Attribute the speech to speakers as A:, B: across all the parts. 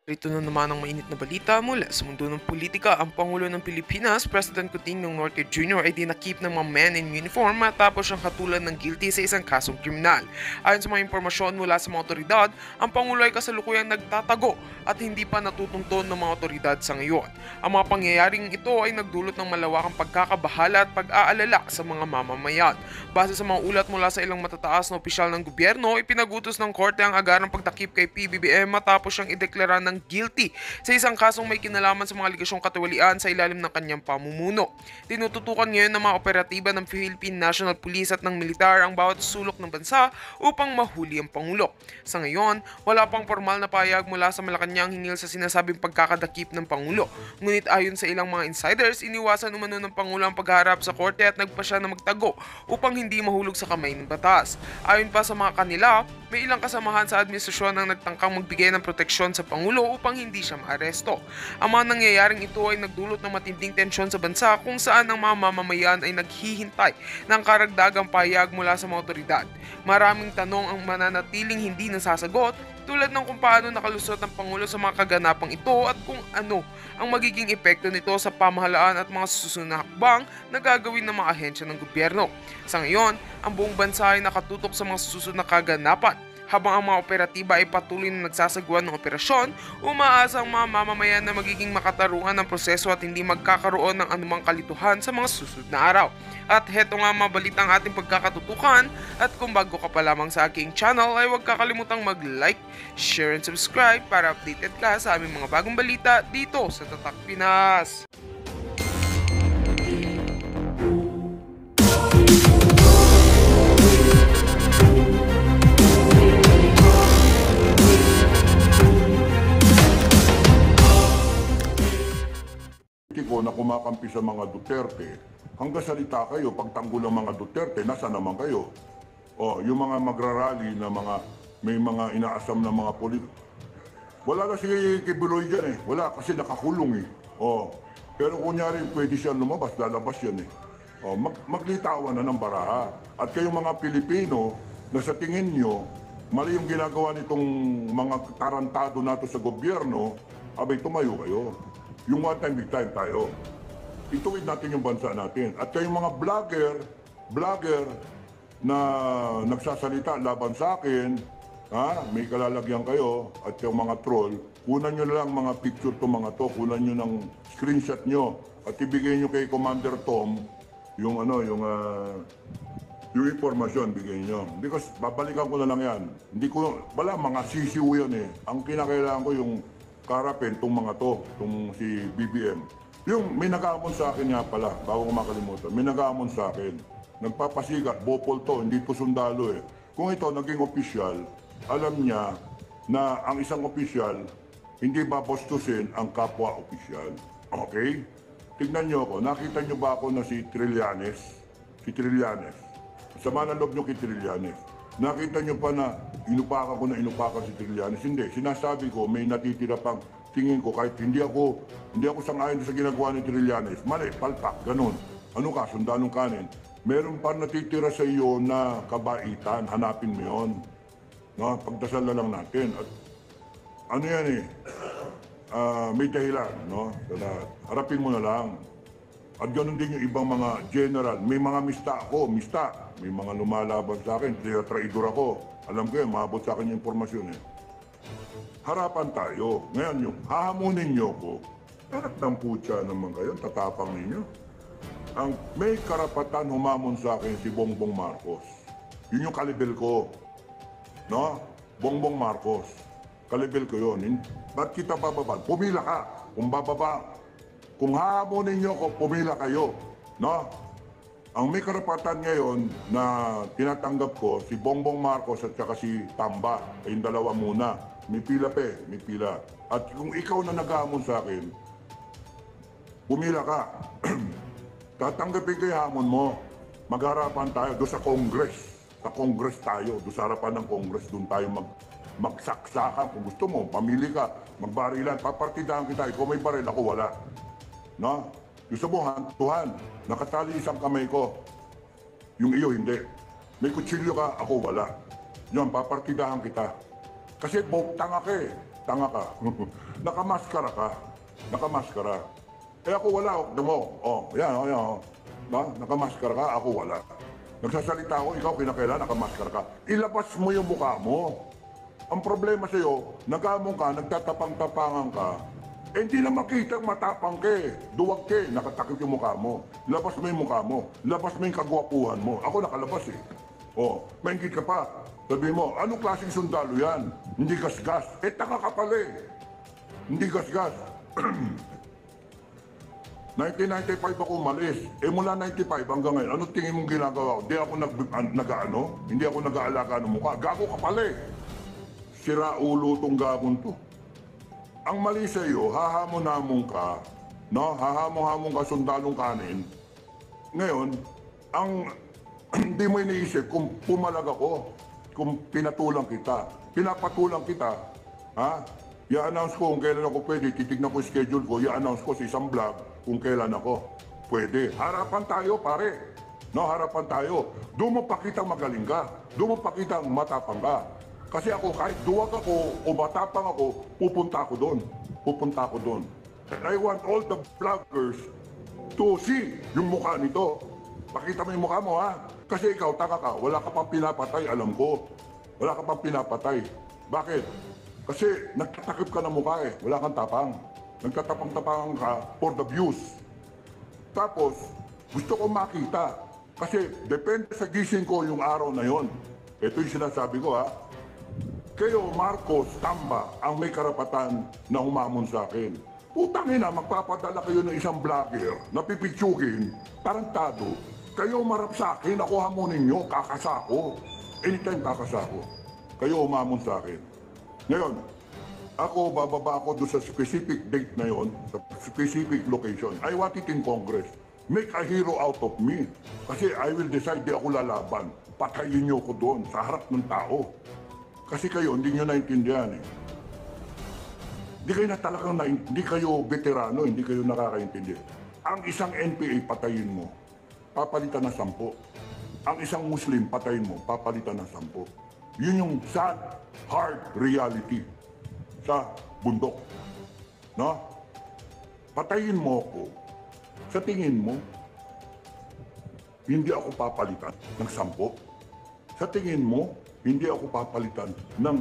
A: Rito na naman ang mainit na balita mula sa mundo ng politika. Ang Pangulo ng Pilipinas, President Cotinong Norte Jr. ay dinakip ng mga men in uniform matapos siyang hatulan ng guilty sa isang kasong kriminal. Ayon sa mga impormasyon mula sa mga otoridad, ang Pangulo ay kasalukuyang nagtatago at hindi pa natutunton ng mga otoridad sa ngayon. Ang mga pangyayaring ito ay nagdulot ng malawakang pagkakabahala at pag-aalala sa mga mamamayan. Base sa mga ulat mula sa ilang matataas na opisyal ng gobyerno, ipinagutos ng korte ang agarang pagtakip kay PBBM matapos siyang ideklara ng guilty sa isang kasong may kinalaman sa mga aligasyong katiwalian sa ilalim ng kanyang pamumuno. Tinututukan ngayon ng mga operatiba ng Philippine National Police at ng militar ang bawat sulok ng bansa upang mahuli ang Pangulo. Sa ngayon, wala pang formal na pahayag mula sa Malacanang hinggil sa sinasabing pagkakadakip ng Pangulo. Ngunit ayon sa ilang mga insiders, iniwasan umano ng Pangulo ang pagharap sa korte at nagpa siya na magtago upang hindi mahulog sa kamay ng batas. Ayon pa sa mga kanila, may ilang kasamahan sa administrasyon ang nagtangkang magbigay ng proteksyon sa Pangulo upang hindi siya maaresto. Ang mga nangyayaring ito ay nagdulot ng matinding tensyon sa bansa kung saan ang mga mamamayan ay naghihintay ng karagdagang pahayag mula sa mga otoridad. Maraming tanong ang mananatiling hindi nasasagot tulad ng kung paano nakalusot ang Pangulo sa mga kaganapang ito at kung ano ang magiging epekto nito sa pamahalaan at mga susunod na hakbang na gagawin ng mga ahensya ng gobyerno. Sa ngayon, ang buong bansa ay nakatutok sa mga susunod na kaganapan. Habang ang mga operatiba ay patuloy na nagsasagawa ng operasyon, umaasa ang mga mamamayan na magiging makatarungan ng proseso at hindi magkakaroon ng anumang kalituhan sa mga susunod na araw. At heto nga mga balitang ating pagkakatutukan, at kung bago ka pa lamang sa aking channel ay huwag kakalimutang mag-like, share and subscribe para updated ka sa aming mga bagong balita dito sa Tatak Pinas.
B: Politiko na kumakampi sa mga Duterte, hanggang salita kayo, pagtanggol ng mga Duterte, nasa naman kayo? O, yung mga magrarally na may mga inaasam na mga politiko. Wala na si Kibuloy dyan eh. Wala kasi nakakulong eh. O, pero kunyari pwede siya lumabas, lalabas yan eh. O, maglitawan na ng baraha. At kayong mga Pilipino na sa tingin nyo, mali yung ginagawa nitong mga tarantado nato sa gobyerno, abay tumayo kayo. Yung one time, big time tayo. Ituwid natin yung bansa natin. At kayong mga vlogger na nagsasalita laban sa akin, may kalalagyan kayo, at yung mga troll, kunan nyo lang mga picture to mga to, kunan nyo ng screenshot nyo, at ibigay nyo kay Commander Tom yung yung informasyon, bigay nyo. Because babalikan ko na lang yan. Wala, mga sisiw yan eh. Ang kinakailangan ko yung karapin tong mga to, tong si BBM. Yung may nag-aamon sa akin nga pala, bago ko makalimutan, may nag-aamon sa akin. Nagpapasikat, bopol to, hindi to sundalo eh. Kung ito naging opisyal, alam niya na ang isang opisyal, hindi babostusin ang kapwa opisyal. Okay? Tignan niyo ako, nakita niyo ba ako na si Trillanes? Si Trillanes. Sama ng loob niyo kay Trillanes. Nakita niyo pa na inupakan si Trillanes? Hindi. Sinasabi ko, may natitira pang tingin ko kahit hindi ako sang-ayon sa ginagawa ni Trillanes. Mali, palpak, ganun. Ano ka, sundalong kanin. Meron pa natitira sa iyo na kabaitan, hanapin mo yun. No? Pagdasal na lang natin. At ano yan eh, may dahilan, no? Harapin mo na lang. At ganoon din yung ibang mga general. May mga mista. May mga lumalaban sa akin, traidor ako. Alam ko yan, maabot sa akin yung informasyon eh. Harapan tayo. Ngayon yung hahamunin nyo ko, tarak ng putya naman kayo, tatapang ninyo. Ang may karapatan humamon sa akin si Bongbong Marcos. Yun yung kalibel ko. No? Bongbong Marcos. Kalibel ko yun. Ba't kita bababa? Pumila ka. Kung hahamunin nyo ko, pumila kayo. No? Ang may karapatan ngayon na tinatanggap ko, si Bongbong Marcos at saka si Tamba, yung dalawa muna. May pila may pila. At kung ikaw na nag-aamon sa akin, pumila ka. Tatanggapin ko yung hamon mo. Magharapan tayo doon sa Congress. Sa Congress tayo, doon sa harapan ng Congress, doon tayo magsaksakan. Kung gusto mo, pamili ka, magbarilan, papartidahan kita. Ikaw may baril, ako wala. No? Gusto mo, Tuhan, nakatali isang kamay ko. Yung iyo, hindi. May kutsilyo ka, ako wala. Yun, papartidahan kita. Kasi boktang ako eh. Tanga ka. Nakamaskara ka. Nakamaskara. Eh ako wala, mo. Yan, yan. Ba? Nakamaskara ka, ako wala. Nagsasalita ako, ikaw kinakailan, nakamaskara ka. Ilabas mo yung mukha mo. Ang problema sa'yo, nagamong ka, nagtatapang-tapangan ka, eh hindi na makita matapang ka eh. Duwag ka eh, nakatakip yung mukha mo. Labas mo yung mukha mo. Labas mo yung kagwapuhan mo. Ako nakalabas eh. Maingit ka pa. Sabi mo, anong klaseng sundalo yan? Hindi gasgas. Eh taka ka pala eh. Hindi gasgas. 1995 ako umalis. Eh mula 95 hanggang ngayon, ano tingin mong ginagawa ko? Hindi ako nag-aalaga ng mukha. Gago ka pala eh. Sira ulo tong gagong to. Ang mali sa iyo, hahamon-hamon ka, no? Hahamon-hamon ka sundalong kanin. Ngayon, ang hindi mo iniisip kung pumalag ako, kung pinatulang kita. Pinapatulang kita, ha? I-announce ko kung kailan ako pwede, titignan ko yung schedule ko, i-announce ko sa isang vlog kung kailan ako pwede. Harapan tayo, pare. No, harapan tayo. Doon mo pakita magaling ka. Doon mo pakita matapang ka. Kasi ako, kahit duwag ako o matapang ako, pupunta ako doon. Pupunta ako doon. And I want all the vloggers to see yung mukha nito. Pakita mo yung mukha mo, ha? Kasi ikaw, taka ka. Wala ka pang pinapatay, alam ko. Wala ka pang pinapatay. Bakit? Kasi nagtatakip ka ng mukha eh. Wala kang tapang. Nagtatapang-tapangan ka for the views. Tapos, gusto ko makita. Kasi depende sa gising ko yung araw na yon. Ito yung sinasabi ko, ha. Kayo, Marcos, Tamba, ang may karapatan na humamon sa akin. Putang ina, magpapadala kayo ng isang vlogger na pipitsugin, tarantado. Kayo marap sa akin, ako hamunin nyo, kakasako. Anytime kakasako. Kayo humamon sa akin. Ngayon, ako, bababa ako doon sa specific date na yon, sa specific location. I want it in Congress. Make a hero out of me. Kasi I will decide di ako lalaban. Patayin nyo ko doon sa harap ng tao. Kasi kayo, hindi nyo naintindihan eh. Hindi kayo veterano, hindi kayo nakakaintindi. Ang isang NPA, patayin mo. Papalitan ng 10. Ang isang Muslim, patayin mo. Papalitan ng 10. Yun yung sad, hard reality sa bundok. No? Patayin mo ako. Sa tingin mo, hindi ako papalitan ng 10. Sa tingin mo, hindi ako papalitan ng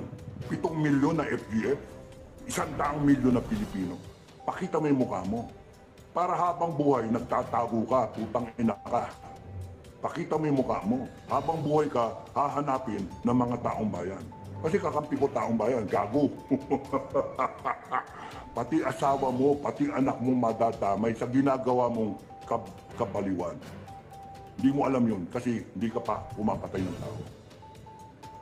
B: 7 milyon na FGF, 100 milyon na Pilipino. Pakita mo yung mukha mo. Para habang buhay, nagtatago ka, putang ina ka. Pakita mo yung mukha mo. Habang buhay ka, hahanapin ng mga taong bayan. Kasi kakampi ko taong bayan, gago. Pati asawa mo, pati anak mo madadamay sa ginagawa mong kabaliwan. Hindi mo alam yun kasi hindi ka pa pumapatay ng tao.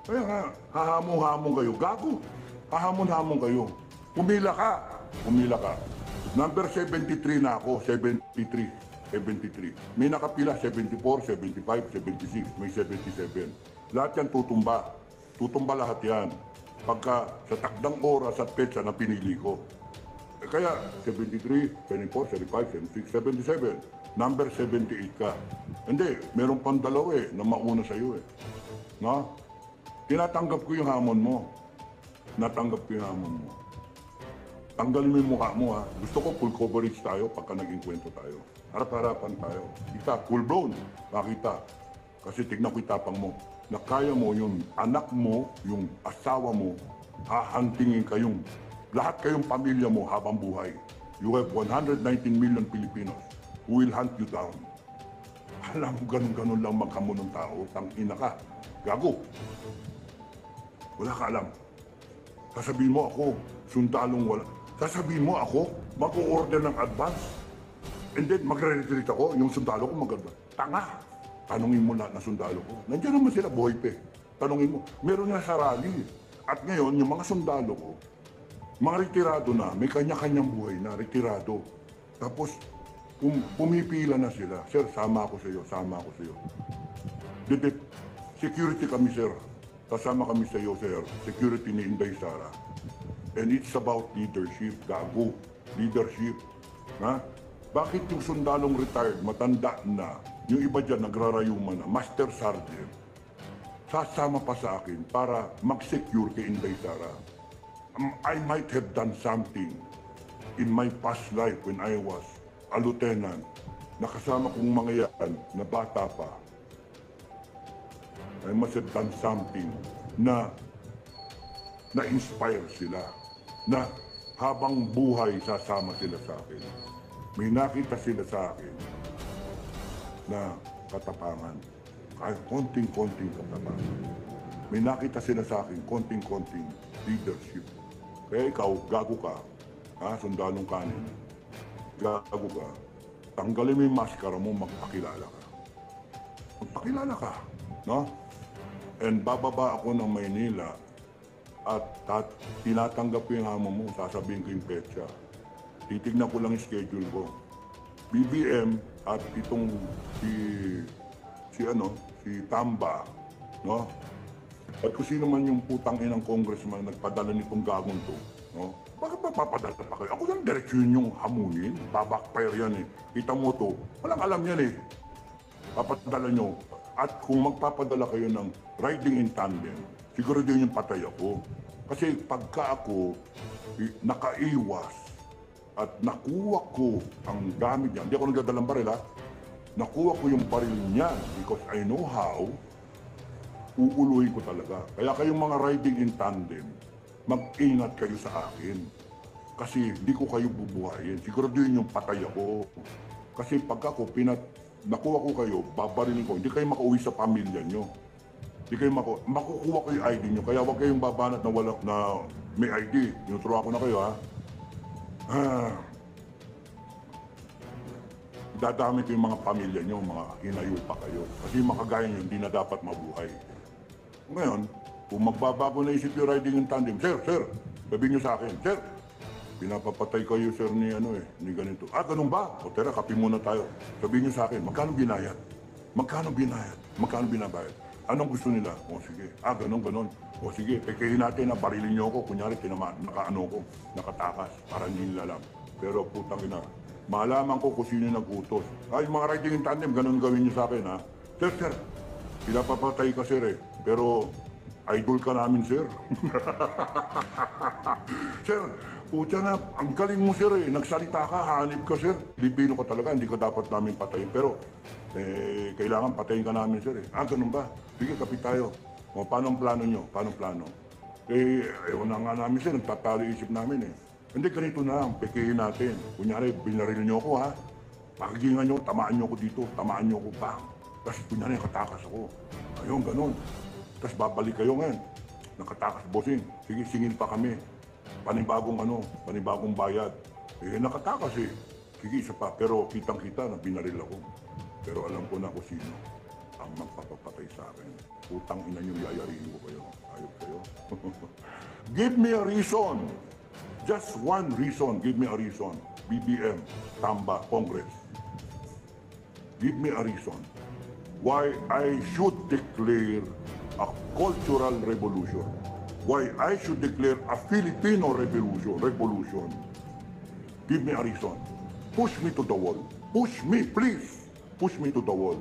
B: Kaya nga, hahamon-hamon kayo. Gago. Hahamon-hamon kayo. Pumila ka. Pumila ka. Number 73 na ako. 73. 73. May nakapila 74, 75, 76. May 77. Lahat yan tutumba. Tutumba lahat yan. Pagka sa takdang oras at petsa na pinili ko. Kaya 73, 74, 75, 76, 77. Number 78 ka. Hindi, meron pang dalawa na mauna sa'yo eh. No? Tinatanggap ko yung hamon mo. Natanggap ko yung hamon mo. Tanggalin mo yung mukha mo ha. Gusto ko full coverage tayo pagka naging kwento tayo. Harap-harapan tayo. Kita, full blown. Makita. Kasi tignan ko itapang mo. Na kaya mo yung anak mo, yung asawa mo, hahantingin kayong, lahat kayong pamilya mo habang buhay. You have 119 million Filipinos who will hunt you down. Alam mo, ganun-ganun lang maghamon ng tao. Tangina ka. Gago. Wala ka alam. Sasabihin mo ako, sundalong wala. Sasabihin mo ako, mag-o-order ng advance. And then, magre-retreat ako, yung sundalo ko mag-advance. Tanga! Tanungin mo lahat na sundalo ko. Nandiyan naman sila, buhay pa eh. Tanungin mo. Meron nga sa rally. At ngayon, yung mga sundalo ko, mga retirado na, may kanya-kanyang buhay na, retirado. Tapos, pumipila na sila. Sir, sama ako sa iyo, sama ako sa iyo. Security kami, sir. Kasama kami sa iyo, sir. Security ni Inday Sara. And it's about leadership. Gago. Leadership. Ha? Bakit yung sundalong retired, matanda na, yung iba dyan nagrarayuman na, Master Sergeant, sasama pa sa akin para mag-secure kay Inday Sara? I might have done something in my past life when I was a lieutenant na kasama kong mga yan na bata pa. I must have done something na na-inspire sila, na habang buhay sasama sila sa akin. May nakita sila sa akin na katapangan, kahit konting-konting katapangan. May nakita sila sa akin, konting-konting leadership. Kaya ikaw, gago ka, sundalong kanin. Gago ka. Tanggalin mo yung maskara mo, magpakilala ka. Magpakilala ka, no? And bababa ako ng Maynila at tinatanggap ko yung hamon mo, sasabihin ko yung petsa. Titignan ko lang yung schedule ko. BBM at itong si Tamba, no? At kung sino man yung putang inang congressman nagpadala nitong gagong to, no? Bakit mapapadala pa kayo? Ako lang direksyon yung hamunin, babackfire yan eh. Kita mo to, walang alam yan eh. Papadala nyo. At kung magpapadala kayo ng riding in tandem, siguro din yung patay ako. Kasi pagka ako nakaiwas at nakuha ko ang gamit niya, hindi ako nagdadalang baril ha, nakuha ko yung baril niya because I know how, uuluhin ko talaga. Kaya kayong mga riding in tandem, mag-ingat kayo sa akin. Kasi hindi ko kayo bubuhayin. Siguro din yung patay ako. Kasi pagka ako nakuha ko kayo, babarilin ko, hindi kayo makauwi sa pamilya nyo. Hindi kayo makukuha ko yung ID nyo. Kaya huwag kayong babanat na may ID. Tinuturo ako na kayo ha. Dadami ko yung mga pamilya nyo, mga hinayo pa kayo. Kasi yung makagaya nyo, hindi na dapat mabuhay. Ngayon, kung magbabago na isip yung riding in tandem, Sir, sabihin nyo sa akin, Sir, pinapapatay kayo, sir, ni ganito. Ganun ba? O tera, kapi muna tayo. Sabihin nyo sa akin, magkano binayad? Magkano binabayad? Anong gusto nila? O sige, ganun. O sige, pekehin natin na barilin nyo ako. Kunyari, nakatakas, para hindi nila alam. Pero putang ina, malaman ko kung sino nag-utos. Mga riding in tandem, ganun gawin nyo sa akin, ha? Sir, pinapapatay ka, sir, eh. Pero, idol ka namin, sir. Sir, puta na, ang galing mo, sir, eh. Nagsalita ka, hanip ka, sir. Pilipino ka talaga, hindi ka dapat namin patayin. Pero, kailangan patayin ka namin, sir, eh. Ganun ba? Sige, kapit tayo. O, paano ang plano nyo? Ewan na nga namin, sir. Nagtatalo isip namin, eh. Hindi, ganito na lang. Pekehin natin. Kunyari, binaril nyo ako, ha? Pakigingan nyo, tamaan nyo ako dito. Tamaan nyo ako, bang. Tapos, kunyari, katakas ako. Ayun, ganun. Tapos babalik kayo ngayon. Nakatakas, bossing. Sige, singil pa kami. Panibagong bayad. Nakatakas eh. Sige, isa pa. Pero kitang-kita na binaril ako. Pero alam ko na kung sino ang magpapapatay sa akin. Utang ina nyo, yayarin ko kayo. Ayop kayo. Give me a reason. Just one reason. Give me a reason. BBM, Tamba, Congress. Give me a reason why I should declare a cultural revolution. Why I should declare a Filipino revolution. Give me a reason. Push me to the wall. Push me, please. Push me to the wall.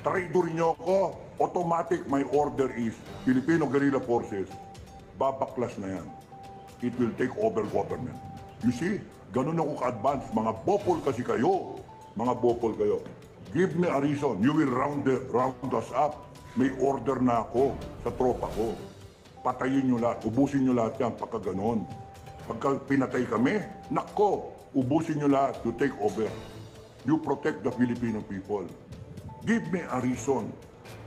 B: Traitor nyo ako. Automatic, my order is Filipino Guerrilla Forces. Babaklas na yan. It will take over government. You see, ganun ako ka-advance. Mga bopol kasi kayo. Mga bopol kayo. Give me a reason. You will round us up. May order na ako sa tropa ko. Patayin nyo lahat. Ubusin nyo lahat yan pagka ganon. Pagka pinatay kami, nako, ubusin nyo lahat. You take over. You protect the Filipino people. Give me a reason.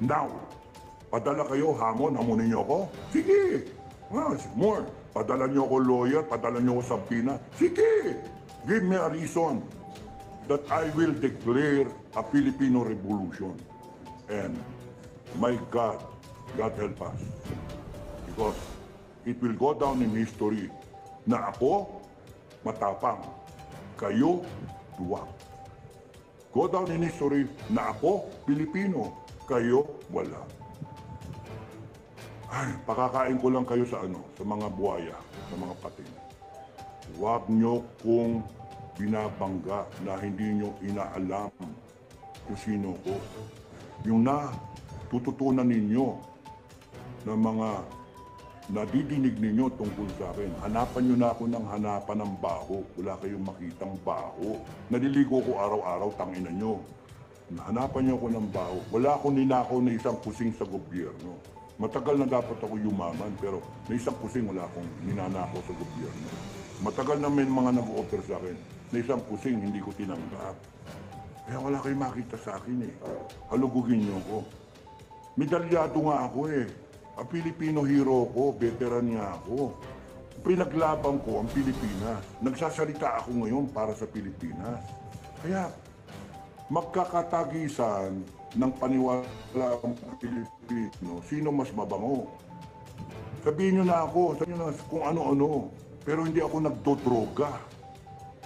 B: Now, padala kayo, hamonin nyo ako? Sige. More. Padala nyo ako lawyer, padala nyo ako sabina. Sige. Give me a reason that I will declare a Filipino revolution. And my God help us. Because it will go down in history na ako matapang, kayo duwag. Go down in history na ako Pilipino, kayo wala. Pakakain ko lang kayo sa mga buhaya, sa mga pating. Huwag nyo kong binabangga na hindi nyo inaalam kung sino ko. Yung tututunan ninyo ng mga nadidinig ninyo tungkol sa akin. Hanapan nyo na ako ng hanapan ng baho. Wala kayong makitang baho. Naliligo ko araw-araw, tangina nyo. Hanapan nyo ako ng baho. Wala akong ninakaw na isang kusing sa gobyerno. Matagal na dapat ako yumaman, pero na isang kusing wala akong ninanakaw sa gobyerno. Matagal na may mga nag-offer sa akin na isang kusing hindi ko tinanggap. Kaya wala kayong makita sa akin eh. Halugugin nyo ko. Medalyado nga ako eh. Ang Filipino hero ko, veteran niya ako. Pinaglaban ko ang Pilipinas. Nagsasalita ako ngayon para sa Pilipinas. Kaya magkakatagisan ng paniwala ang Pilipino, sino mas mabango? Sabihin nyo na ako, sabihin nyo na kung ano-ano. Pero hindi ako nagdodroga.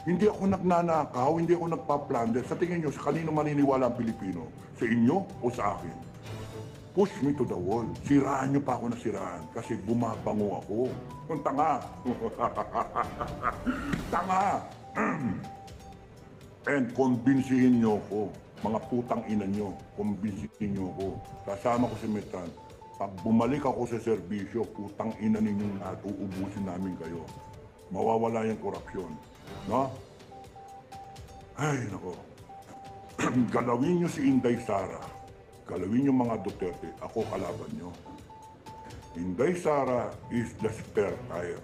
B: Hindi ako nagnanakaw, hindi ako nagpa-plunder. Sa tingin nyo, sa kanino maniniwala ang Pilipino? Sa inyo o sa akin? Push me to the wall. Siraan nyo pa ako na siraan kasi bumabango ako. Kung tanga. Tanga. And kumbinsihin nyo ko, mga putang ina nyo, kumbinsihin nyo ko. Kasama ko si Metran. Pag bumalik ako sa serbisyo, putang ina ninyong lahat, uubusin namin kayo. Mawawala yung korupsyon. No? Ay, nako. Galawin nyo si Inday Sara. Galawin yung mga Duterte, ako kalaban nyo. Inday Sara is the spare tire.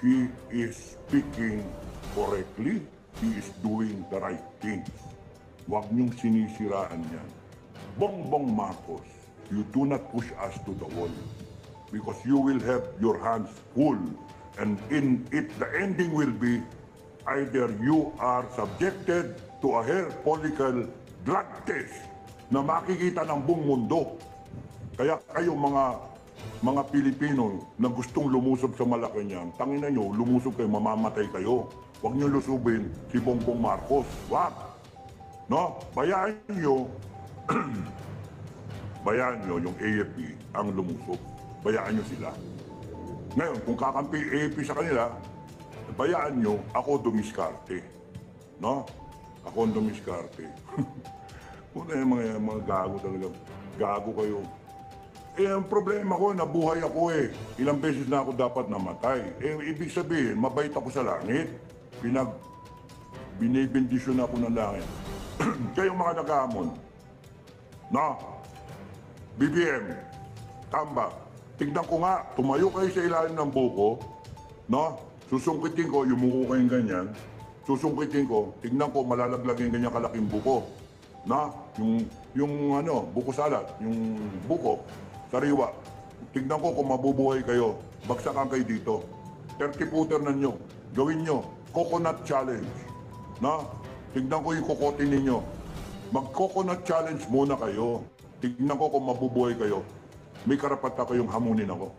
B: He is speaking correctly. He is doing the right things. Huwag niyong sinisiraan yan. Bongbong Marcos, you do not push us to the wall because you will have your hands full. And in it, the ending will be either you are subjected to a hair follicle drug test na makikita ng buong mundo. Kaya kayo mga Pilipino na gustong lumusob sa Malacanang, tangina nyo, lumusob kayo, mamamatay kayo. Huwag nyo lusubin si Bongbong Marcos. Wag! No? Bayaan nyo, bayaan nyo yung AFP ang lumusob. Bayaan nyo sila. Ngayon, kung kakampi AFP sa kanila, bayaan nyo, ako dumiskarte. No? Ako ang dumiskarte. Una yung mga gago talaga. Gago kayo. Eh, ang problema ko, nabuhay ako eh. Ilang beses na ako dapat namatay. Eh, ibig sabihin, mabait ako sa langit. Binibindisyon ako ng langit. Kayong mga nag-aamon. No? BBM. Tamba. Tignan ko nga, tumayo kayo sa ilalim ng buko. No? Susungkitin ko, yumuko kayong ganyan. Susungkitin ko, tignan ko, malalaglag yung ganyan kalaking buko. Na, yung buko salad, yung buko, sariwa. Tignan ko kung mabubuhay kayo. Bagsakan kayo dito. 30-footer na nyo. Gawin nyo. Coconut challenge. Na, tignan ko yung kokotin ninyo. Mag-coconut challenge muna kayo. Tignan ko kung mabubuhay kayo. May karapatan kayong hamunin ako.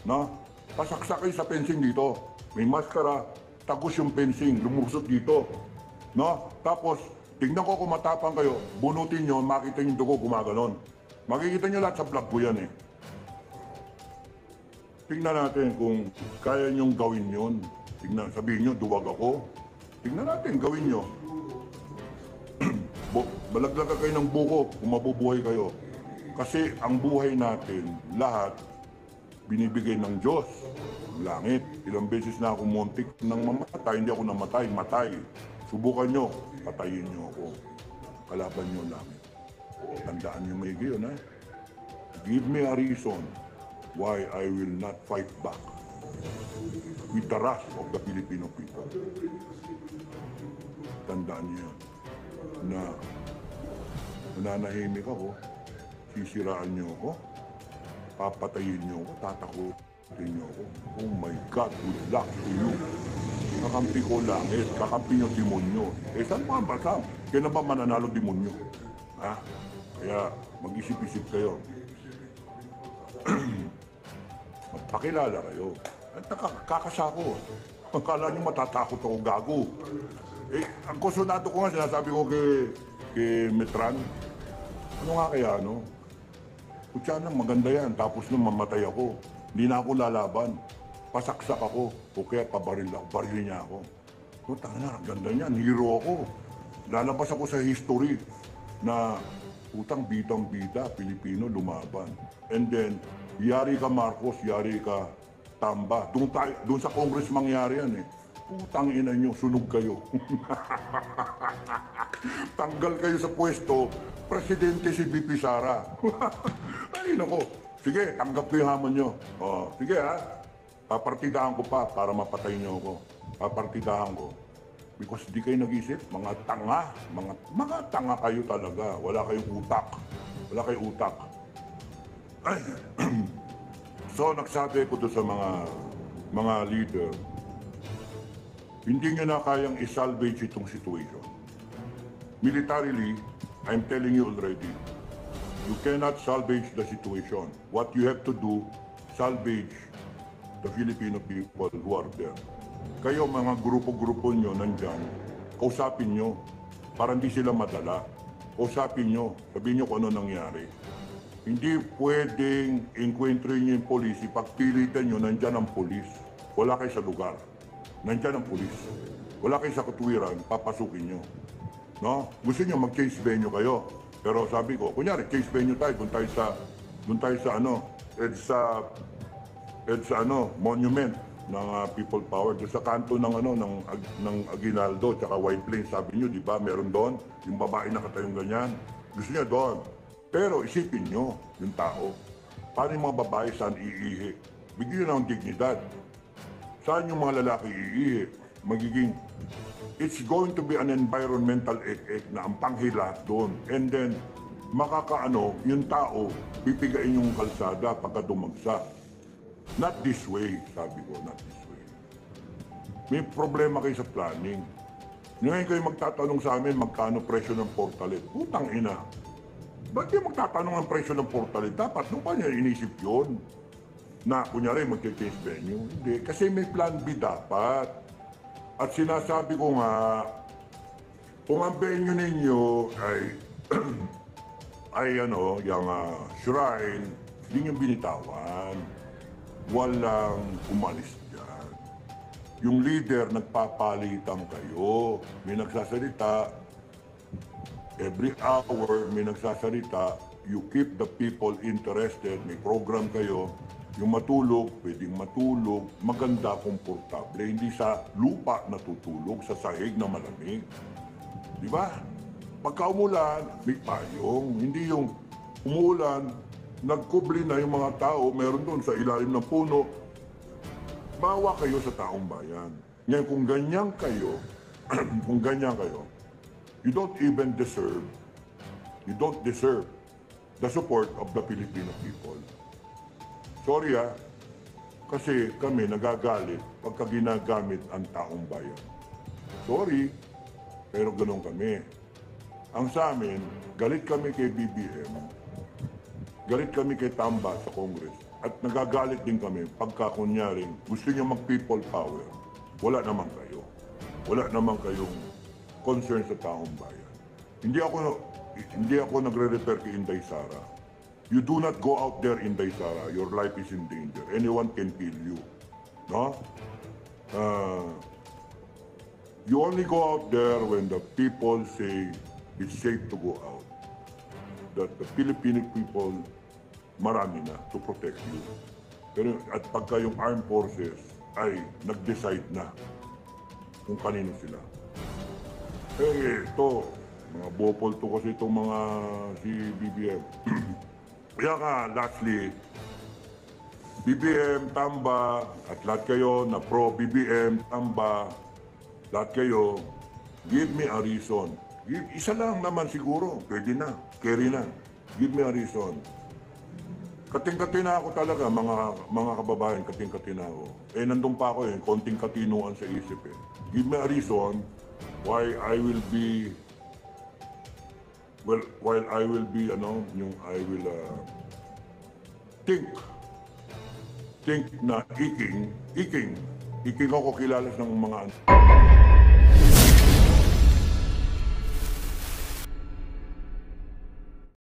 B: Na, pasaksak kayo sa fencing dito. May maskara, tagos yung fencing, lumusot dito. Na, tapos, tignan ko kung matapang kayo, bunutin nyo, makita yung dugo gumaganon. Makikita nyo lahat sa vlog ko yan eh. Tignan natin kung kaya nyong gawin yun. Tignan, sabihin nyo, duwag ako. Tignan natin, gawin nyo. Balaglaga kayo ng buko kung mabubuhay kayo. Kasi ang buhay natin, lahat, binibigay ng Diyos. Langit. Ilang beses na ako muntik nang mamatay, hindi ako namatay, matay. Subukan nyo, patayin nyo ako. Kalaban nyo lang. Tandaan nyo may gayon, ha? Give me a reason why I will not fight back with the wrath of the Filipino people. Tandaan nyo yan. Na nananahimik ako, sisiraan nyo ako, papatayin nyo ako, tatakutin nyo ako. Oh my God, good luck to you. Kakampi ko langit, kakampi nyo demonyo. Eh, saan mo ang basam? Kaya na ba mananalo demonyo? Ha? Kaya mag-isip-isip kayo. Magpakilala kayo. At kakasako. Akala nyo matatakot ako, gago. Eh, ang kusunado ko nga, sinasabi ko kay Metran, ano nga kaya, no? Kutsa na, maganda yan. Tapos nung mamatay ako, hindi na ako lalaban. Pasaksak ako, o kaya pabaril niya ako. Putang na, ganda niyan, hero ako. Lalabas ako sa history na utang bidang-bida, Pilipino lumaban. And then, Yari ka Marcos, yari ka Tamba. Doon sa Congress mangyari yan eh. Putang ina nyo, sunog kayo. Tanggal kayo sa pwesto, presidente si VP Sara. Ay nako, sige, tanggap ko yung hamon nyo. Oh, sige ha, papartidahan ko pa para mapatay nyo ako. Papartidahan ko. Because di kayo nag-isip, mga tanga, mga tanga kayo talaga. Wala kayong utak. Wala kayong utak. Ay. So, nagsabi ko doon sa mga leader, hindi nyo na kayang isalvage itong situation. Militarily, I'm telling you already, you cannot salvage the situation. What you have to do, salvage the Filipino people who are there. Kayo mga grupo-grupo nyo nandyan, kausapin nyo para hindi sila madala. Kausapin nyo, sabihin nyo kung ano nangyari. Hindi pwedeng encuentrin nyo yung police, pagpilitan nyo, nandyan ang polis. Wala kayo sa lugar. Nandyan ang polis. Wala kayo sa katuwiran, papasukin nyo. No? Gusto nyo mag-change venue kayo. Pero sabi ko, kunyari, change venue tayo, doon tayo sa monument ng People Power, doon sa kanto ng Aguinaldo, tsaka White Plains. Sabi nyo, di ba, meron doon, yung babae nakatayong ganyan. Gusto nyo doon. Pero isipin nyo, yung tao, paano yung mga babae saan iihi? Bigyan nyo ng dignidad. Saan yung mga lalaki iihi? Magiging, it's going to be an environmental ek na ang panghila doon. And then, yung tao, pipigain yung kalsada pagka dumagsa. Not this way, sabi ko, not this way. May problema kayo sa planning. Ngayon kayo magtatanong sa amin, magkano presyo ng portalet? Putang ina. Ba't kayo magtatanong ang presyo ng portalet? Dapat nung pa niya inisip yun. Na, kunyari, mag-change venue. Hindi, kasi may plan B dapat. At sinasabi ko nga, kung ang venue ninyo ay yung shrine, hindi nyo binitawan. Walang umalis dyan. Yung leader, nagpapalitan kayo. May nagsasalita, every hour may nagsasalita, you keep the people interested, may program kayo, yung matulog, pwedeng matulog, maganda, komportable, hindi sa lupa natutulog, sa sahig na malamig. Di ba? Pagka umulan, may payong, hindi yung umulan, nagkubli na yung mga tao, meron doon sa ilalim ng puno, bawa kayo sa taong bayan. Ngayon, kung ganyan kayo, you don't deserve the support of the Filipino people. Sorry kasi kami nagagalit pagka ginagamit ang taong bayan. Sorry, pero ganun kami. Ang sa amin, galit kami kay BBM, galit kami kay Tamba sa Congress, at nagagalit din kami pagka kunyaring gusto niyo mag-people power. Wala naman kayo. Wala naman kayong concern sa taong bayan. Hindi ako nagre-refer kay Inday Sara. You do not go out there, Inday Sara. Your life is in danger. Anyone can kill you. No? You only go out there when the people say it's safe to go out. That the Filipino people, marami na to protect you. Pero at pagka yung armed forces ay nag-decide na kung kanino sila. Ito, mga bopol to kasi itong mga si BBM. Kaya nga, lastly, BBM, Tamba, at lahat kayo na pro-BBM, Tamba, lahat kayo, give me a reason. Isa lang naman siguro, pwede na, carry na. Give me a reason. Kating-kating na ako talaga, mga kababayan, kating-kating na ako. Nandun pa ako konting katinuan sa isip Give me a reason why I will be think na iking ako kilala ng mga